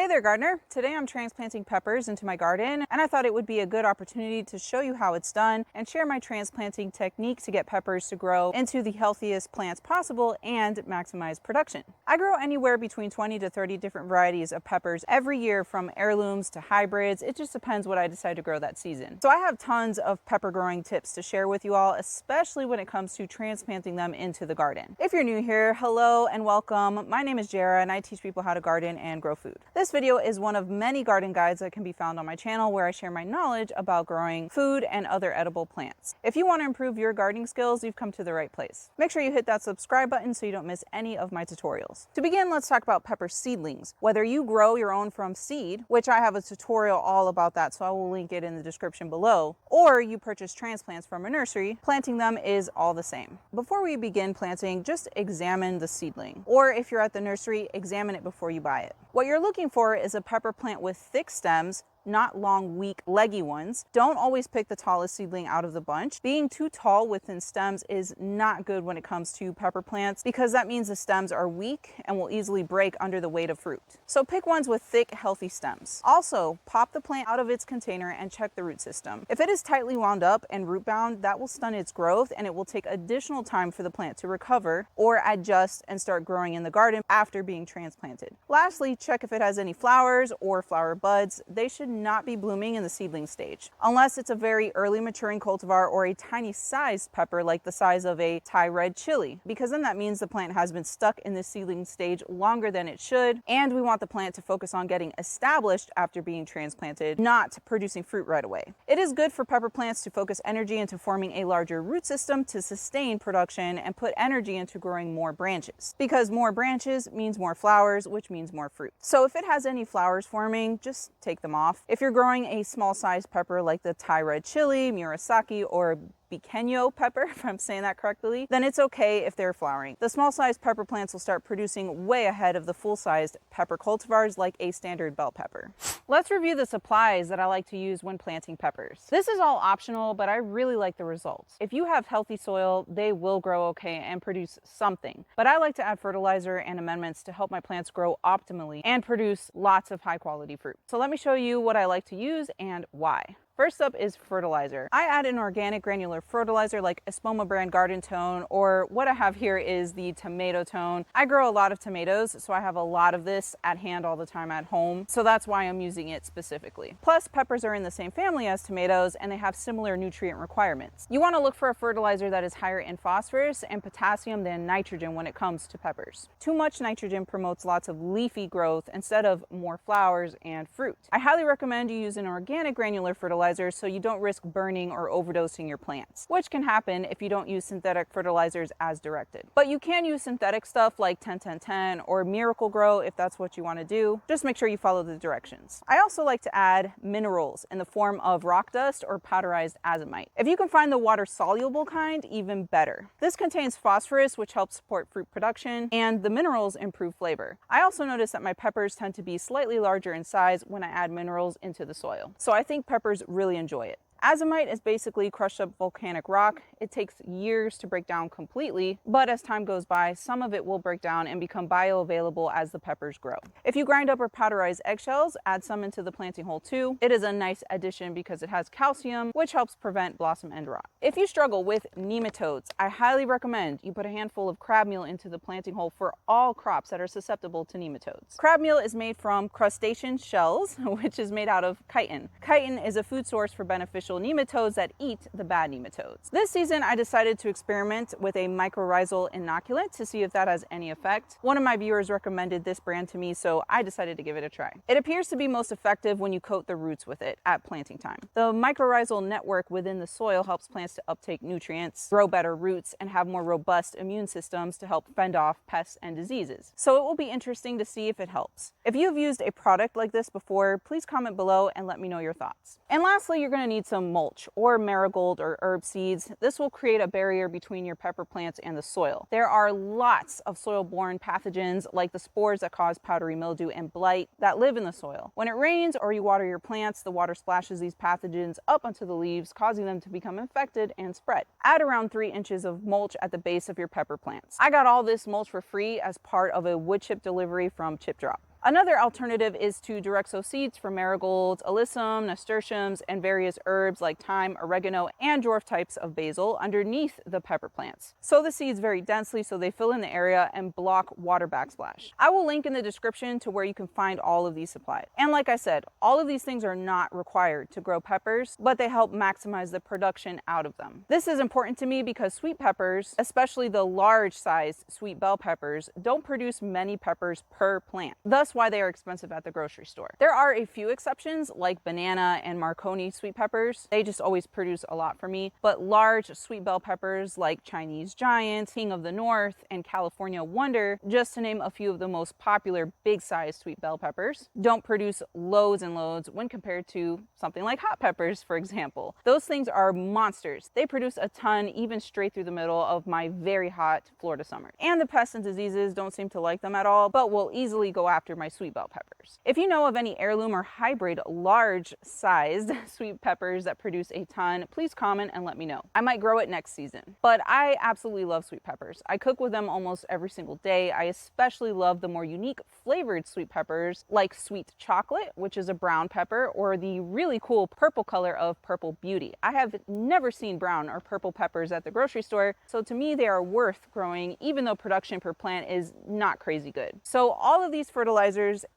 Hey there, gardener. Today I'm transplanting peppers into my garden, and I thought it would be a good opportunity to show you how it's done and share my transplanting technique to get peppers to grow into the healthiest plants possible and maximize production. I grow anywhere between 20 to 30 different varieties of peppers every year, from heirlooms to hybrids. It just depends what I decide to grow that season. So I have tons of pepper growing tips to share with you all, especially when it comes to transplanting them into the garden. If you're new here, hello and welcome. My name is Jara and I teach people how to garden and grow food. This video is one of many garden guides that can be found on my channel where I share my knowledge about growing food and other edible plants. If you want to improve your gardening skills, you've come to the right place. Make sure you hit that subscribe button so you don't miss any of my tutorials. To begin, let's talk about pepper seedlings. Whether you grow your own from seed, which I have a tutorial all about that, so I will link it in the description below, or you purchase transplants from a nursery, planting them is all the same. Before we begin planting, just examine the seedling. Or if you're at the nursery, examine it before you buy it. What you're looking for is a pepper plant with thick stems, not long, weak, leggy ones. Don't always pick the tallest seedling out of the bunch. Being too tall with thin stems is not good when it comes to pepper plants, because that means the stems are weak and will easily break under the weight of fruit. So pick ones with thick, healthy stems. Also, pop the plant out of its container and check the root system. If it is tightly wound up and root bound, that will stunt its growth, and it will take additional time for the plant to recover or adjust and start growing in the garden after being transplanted. Lastly, check if it has any flowers or flower buds. They should not be blooming in the seedling stage, unless it's a very early maturing cultivar or a tiny sized pepper like the size of a Thai red chili, because then that means the plant has been stuck in the seedling stage longer than it should, and we want the plant to focus on getting established after being transplanted, not producing fruit right away. It is good for pepper plants to focus energy into forming a larger root system to sustain production and put energy into growing more branches, because more branches means more flowers, which means more fruit. So if it has any flowers forming, just take them off. If you're growing a small sized pepper like the Thai red chili, Murasaki, or Pequeño pepper, if I'm saying that correctly, then it's okay if they're flowering. The small sized pepper plants will start producing way ahead of the full sized pepper cultivars like a standard bell pepper. Let's review the supplies that I like to use when planting peppers. This is all optional, but I really like the results. If you have healthy soil, they will grow okay and produce something. But I like to add fertilizer and amendments to help my plants grow optimally and produce lots of high quality fruit. So let me show you what I like to use and why. First up is fertilizer. I add an organic granular fertilizer like Espoma brand Garden Tone, or what I have here is the Tomato Tone. I grow a lot of tomatoes, so I have a lot of this at hand all the time at home, so that's why I'm using it specifically. Plus, peppers are in the same family as tomatoes and they have similar nutrient requirements. You want to look for a fertilizer that is higher in phosphorus and potassium than nitrogen when it comes to peppers. Too much nitrogen promotes lots of leafy growth instead of more flowers and fruit. I highly recommend you use an organic granular fertilizer so you don't risk burning or overdosing your plants, which can happen if you don't use synthetic fertilizers as directed. But you can use synthetic stuff like 10-10-10 or Miracle Grow if that's what you want to do. Just make sure you follow the directions. I also like to add minerals in the form of rock dust or powderized azomite. If you can find the water soluble kind, even better. This contains phosphorus, which helps support fruit production, and the minerals improve flavor. I also notice that my peppers tend to be slightly larger in size when I add minerals into the soil, so I think peppers really enjoy it. Azomite is basically crushed up volcanic rock. It takes years to break down completely, but as time goes by, some of it will break down and become bioavailable as the peppers grow. If you grind up or powderize eggshells, add some into the planting hole too. It is a nice addition because it has calcium, which helps prevent blossom end rot. If you struggle with nematodes, I highly recommend you put a handful of crab meal into the planting hole for all crops that are susceptible to nematodes. Crab meal is made from crustacean shells, which is made out of chitin. Chitin is a food source for beneficial nematodes that eat the bad nematodes. This season, I decided to experiment with a mycorrhizal inoculant to see if that has any effect. One of my viewers recommended this brand to me, so I decided to give it a try. It appears to be most effective when you coat the roots with it at planting time. The mycorrhizal network within the soil helps plants to uptake nutrients, grow better roots, and have more robust immune systems to help fend off pests and diseases. So it will be interesting to see if it helps. If you've used a product like this before, please comment below and let me know your thoughts. And lastly, you're going to need some mulch or marigold or herb seeds. This will create a barrier between your pepper plants and the soil. There are lots of soil-borne pathogens like the spores that cause powdery mildew and blight that live in the soil. When it rains or you water your plants, the water splashes these pathogens up onto the leaves, causing them to become infected and spread. Add around 3 inches of mulch at the base of your pepper plants. I got all this mulch for free as part of a wood chip delivery from Chip Drop. Another alternative is to direct sow seeds from marigolds, alyssum, nasturtiums, and various herbs like thyme, oregano, and dwarf types of basil underneath the pepper plants. Sow the seeds very densely so they fill in the area and block water backsplash. I will link in the description to where you can find all of these supplies. And like I said, all of these things are not required to grow peppers, but they help maximize the production out of them. This is important to me because sweet peppers, especially the large-sized sweet bell peppers, don't produce many peppers per plant. Thus why they are expensive at the grocery store. There are a few exceptions like banana and Marconi sweet peppers. They just always produce a lot for me. But large sweet bell peppers like Chinese Giant, King of the North, and California Wonder, just to name a few of the most popular big-sized sweet bell peppers, don't produce loads and loads when compared to something like hot peppers, for example. Those things are monsters. They produce a ton even straight through the middle of my very hot Florida summer. And the pests and diseases don't seem to like them at all, but will easily go after my sweet bell peppers. If you know of any heirloom or hybrid large-sized sweet peppers that produce a ton, please comment and let me know. I might grow it next season. But I absolutely love sweet peppers. I cook with them almost every single day. I especially love the more unique flavored sweet peppers like sweet chocolate, which is a brown pepper, or the really cool purple color of Purple Beauty. I have never seen brown or purple peppers at the grocery store, so to me they are worth growing even though production per plant is not crazy good. So all of these fertilizers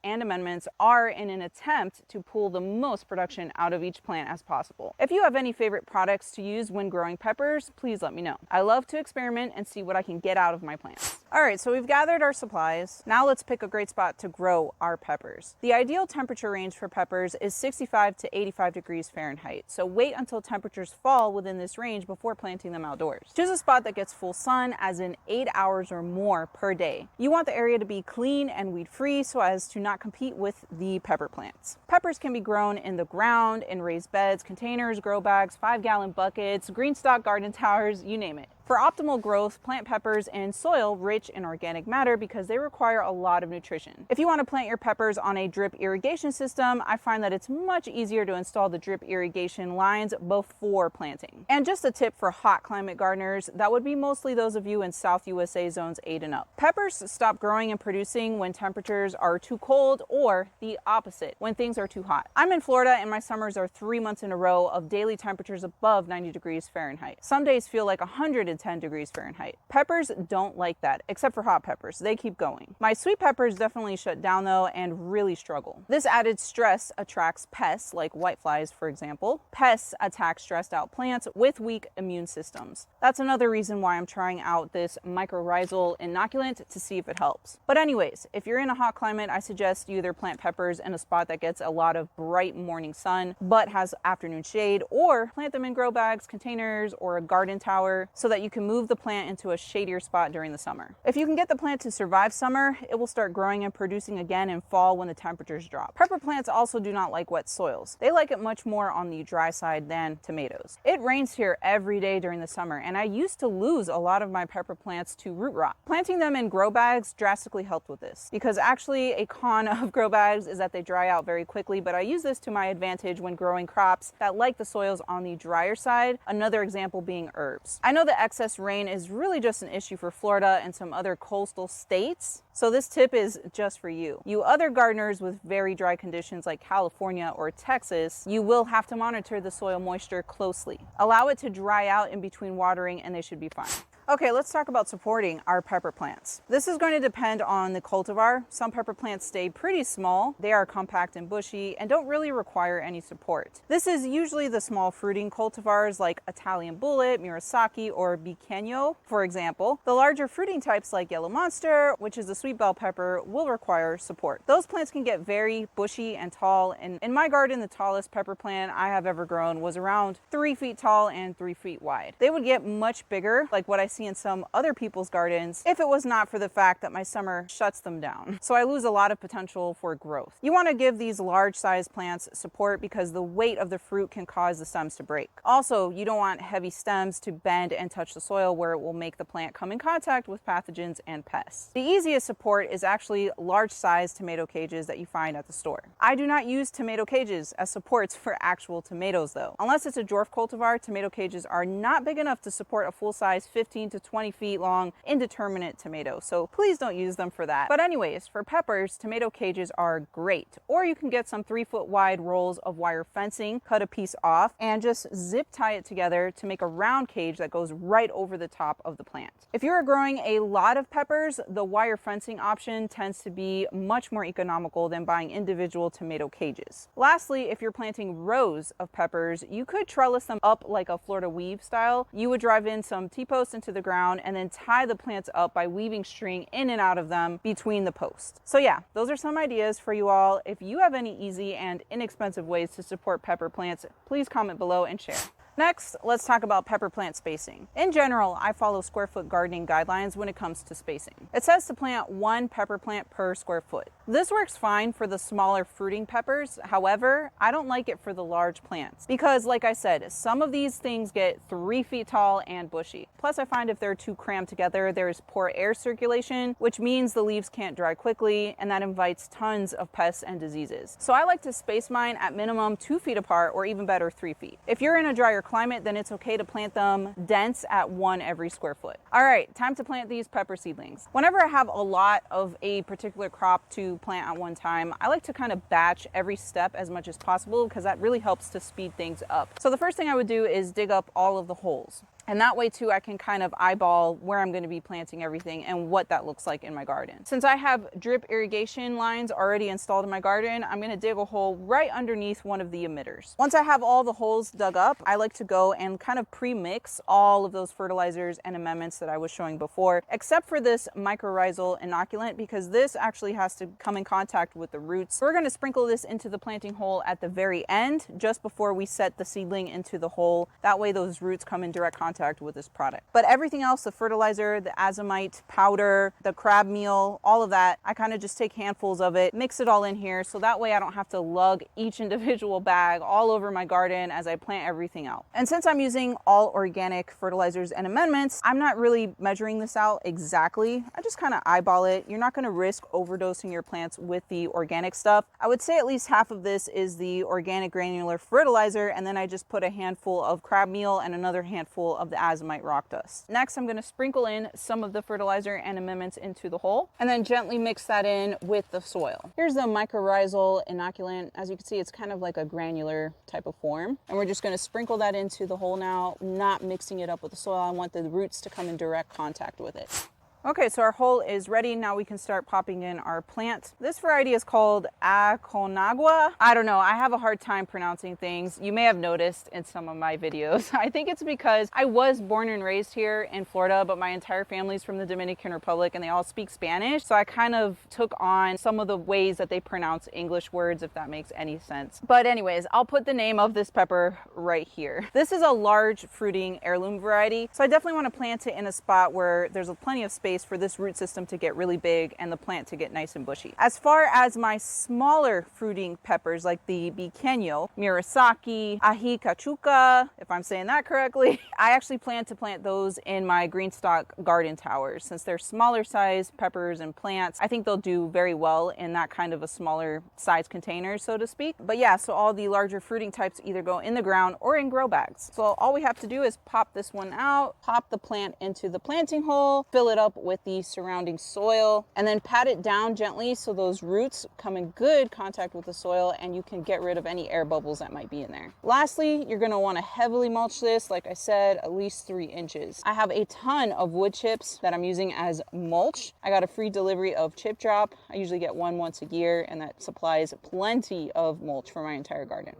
and amendments are in an attempt to pull the most production out of each plant as possible. If you have any favorite products to use when growing peppers, please let me know. I love to experiment and see what I can get out of my plants. All right, so we've gathered our supplies. Now let's pick a great spot to grow our peppers. The ideal temperature range for peppers is 65 to 85 degrees Fahrenheit, so wait until temperatures fall within this range before planting them outdoors. Choose a spot that gets full sun, as in 8 hours or more per day. You want the area to be clean and weed-free so as to not compete with the pepper plants. Peppers can be grown in the ground, in raised beds, containers, grow bags, 5-gallon buckets, green stock garden towers, you name it. For optimal growth, plant peppers in soil rich in organic matter because they require a lot of nutrition. If you want to plant your peppers on a drip irrigation system, I find that it's much easier to install the drip irrigation lines before planting. And just a tip for hot climate gardeners, that would be mostly those of you in South USA zones 8 and up. Peppers stop growing and producing when temperatures are too cold, or the opposite, when things are too hot. I'm in Florida and my summers are 3 months in a row of daily temperatures above 90 degrees Fahrenheit. Some days feel like 110 degrees Fahrenheit. Peppers don't like that, except for hot peppers. They keep going. My sweet peppers definitely shut down though and really struggle. This added stress attracts pests like whiteflies, for example. Pests attack stressed out plants with weak immune systems. That's another reason why I'm trying out this mycorrhizal inoculant to see if it helps. But anyways, if you're in a hot climate, I suggest you either plant peppers in a spot that gets a lot of bright morning sun but has afternoon shade, or plant them in grow bags, containers, or a garden tower so that you can move the plant into a shadier spot during the summer. If you can get the plant to survive summer, it will start growing and producing again in fall when the temperatures drop. Pepper plants also do not like wet soils. They like it much more on the dry side than tomatoes. It rains here every day during the summer, and I used to lose a lot of my pepper plants to root rot. Planting them in grow bags drastically helped with this, because actually a con of grow bags is that they dry out very quickly, but I use this to my advantage when growing crops that like the soils on the drier side, another example being herbs. I know the excess rain is really just an issue for Florida and some other coastal states, so this tip is just for you. You other gardeners with very dry conditions like California or Texas, you will have to monitor the soil moisture closely. Allow it to dry out in between watering and they should be fine. Okay, let's talk about supporting our pepper plants. This is going to depend on the cultivar. Some pepper plants stay pretty small. They are compact and bushy and don't really require any support. This is usually the small fruiting cultivars like Italian Bullet, Murasaki, or Biqueño, for example. The larger fruiting types like Yellow Monster, which is a sweet bell pepper, will require support. Those plants can get very bushy and tall, and in my garden, the tallest pepper plant I have ever grown was around 3 feet tall and 3 feet wide. They would get much bigger, like what I see in some other people's gardens, if it was not for the fact that my summer shuts them down. So I lose a lot of potential for growth. You want to give these large sized plants support because the weight of the fruit can cause the stems to break. Also, you don't want heavy stems to bend and touch the soil where it will make the plant come in contact with pathogens and pests. The easiest support is actually large sized tomato cages that you find at the store. I do not use tomato cages as supports for actual tomatoes though. Unless it's a dwarf cultivar, tomato cages are not big enough to support a full size 15 to 20 feet long indeterminate tomatoes, so please don't use them for that. But anyways, for peppers, tomato cages are great. Or you can get some 3-foot wide rolls of wire fencing, cut a piece off, and just zip tie it together to make a round cage that goes right over the top of the plant. If you're growing a lot of peppers, the wire fencing option tends to be much more economical than buying individual tomato cages. Lastly, if you're planting rows of peppers, you could trellis them up like a Florida weave style. You would drive in some T-posts into the ground and then tie the plants up by weaving string in and out of them between the posts. So yeah, those are some ideas for you all. If you have any easy and inexpensive ways to support pepper plants, please comment below and share. Next, let's talk about pepper plant spacing. In general, I follow square foot gardening guidelines when it comes to spacing. It says to plant 1 pepper plant per square foot. This works fine for the smaller fruiting peppers. However, I don't like it for the large plants because, like I said, some of these things get 3 feet tall and bushy. Plus, I find if they're too crammed together, there's poor air circulation, which means the leaves can't dry quickly, and that invites tons of pests and diseases. So I like to space mine at minimum 2 feet apart, or even better, 3 feet. If you're in a drier climate, then it's okay to plant them dense at 1 every square foot. All right, time to plant these pepper seedlings. Whenever I have a lot of a particular crop to plant at one time, I like to kind of batch every step as much as possible because that really helps to speed things up. So the first thing I would do is dig up all of the holes. And that way too, I can kind of eyeball where I'm going to be planting everything and what that looks like in my garden. Since I have drip irrigation lines already installed in my garden, I'm going to dig a hole right underneath one of the emitters. Once I have all the holes dug up, I like to go and kind of pre-mix all of those fertilizers and amendments that I was showing before, except for this mycorrhizal inoculant, because this actually has to come in contact with the roots. We're going to sprinkle this into the planting hole at the very end, just before we set the seedling into the hole. That way those roots come in direct contact with this product. But everything else, the fertilizer, the azomite powder, the crab meal, all of that, I kind of just take handfuls of it, mix it all in here, so that way I don't have to lug each individual bag all over my garden as I plant everything out. And since I'm using all organic fertilizers and amendments, I'm not really measuring this out exactly. I just kind of eyeball it. You're not going to risk overdosing your plants with the organic stuff. I would say at least half of this is the organic granular fertilizer, and then I just put a handful of crab meal and another handful of the azomite rock dust. Next, I'm going to sprinkle in some of the fertilizer and amendments into the hole and then gently mix that in with the soil. Here's the mycorrhizal inoculant. As you can see, it's kind of like a granular type of form. And we're just going to sprinkle that into the hole now, not mixing it up with the soil. I want the roots to come in direct contact with it. Okay, so our hole is ready. Now we can start popping in our plant. This variety is called Aconcagua. I don't know, I have a hard time pronouncing things. You may have noticed in some of my videos. I think it's because I was born and raised here in Florida, but my entire family's from the Dominican Republic and they all speak Spanish. So I kind of took on some of the ways that they pronounce English words, if that makes any sense. But anyways, I'll put the name of this pepper right here. This is a large fruiting heirloom variety. So I definitely want to plant it in a spot where there's plenty of space for this root system to get really big and the plant to get nice and bushy. As far as my smaller fruiting peppers like the Pequeño, Murasaki, Ají Cachuca, if I'm saying that correctly, I actually plan to plant those in my green stock garden towers. Since they're smaller size peppers and plants, I think they'll do very well in that kind of a smaller size container, so to speak. But yeah, so all the larger fruiting types either go in the ground or in grow bags. So all we have to do is pop this one out, pop the plant into the planting hole, fill it up with the surrounding soil, and then pat it down gently so those roots come in good contact with the soil and you can get rid of any air bubbles that might be in there. Lastly, you're going to want to heavily mulch this, like I said, at least 3 inches. I have a ton of wood chips that I'm using as mulch. I got a free delivery of chip drop. I usually get one once a year, and that supplies plenty of mulch for my entire garden.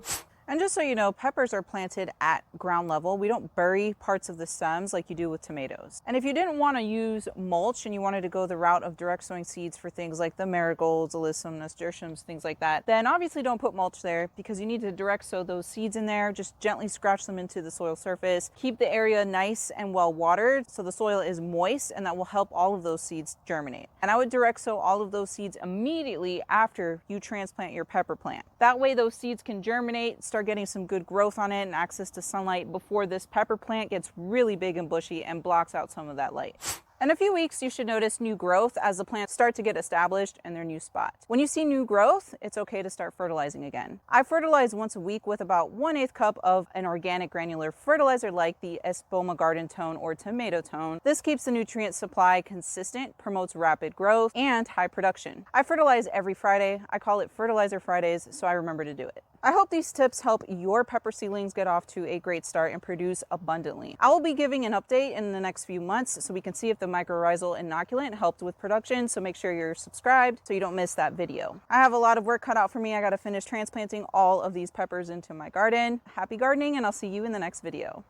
And just so you know, peppers are planted at ground level. We don't bury parts of the stems like you do with tomatoes. And if you didn't want to use mulch and you wanted to go the route of direct sowing seeds for things like the marigolds, alyssum, nasturtiums, things like that, then obviously don't put mulch there because you need to direct sow those seeds in there. Just gently scratch them into the soil surface. Keep the area nice and well watered so the soil is moist, and that will help all of those seeds germinate. And I would direct sow all of those seeds immediately after you transplant your pepper plant. That way those seeds can germinate, start getting some good growth on it and access to sunlight before this pepper plant gets really big and bushy and blocks out some of that light. In a few weeks, you should notice new growth as the plants start to get established in their new spot. When you see new growth, it's okay to start fertilizing again. I fertilize once a week with about 1/8 cup of an organic granular fertilizer like the Espoma Garden Tone or Tomato Tone. This keeps the nutrient supply consistent, promotes rapid growth, and high production. I fertilize every Friday. I call it Fertilizer Fridays, so I remember to do it. I hope these tips help your pepper seedlings get off to a great start and produce abundantly. I will be giving an update in the next few months so we can see if the mycorrhizal inoculant helped with production, so make sure you're subscribed so you don't miss that video. I have a lot of work cut out for me. I gotta finish transplanting all of these peppers into my garden. Happy gardening, and I'll see you in the next video.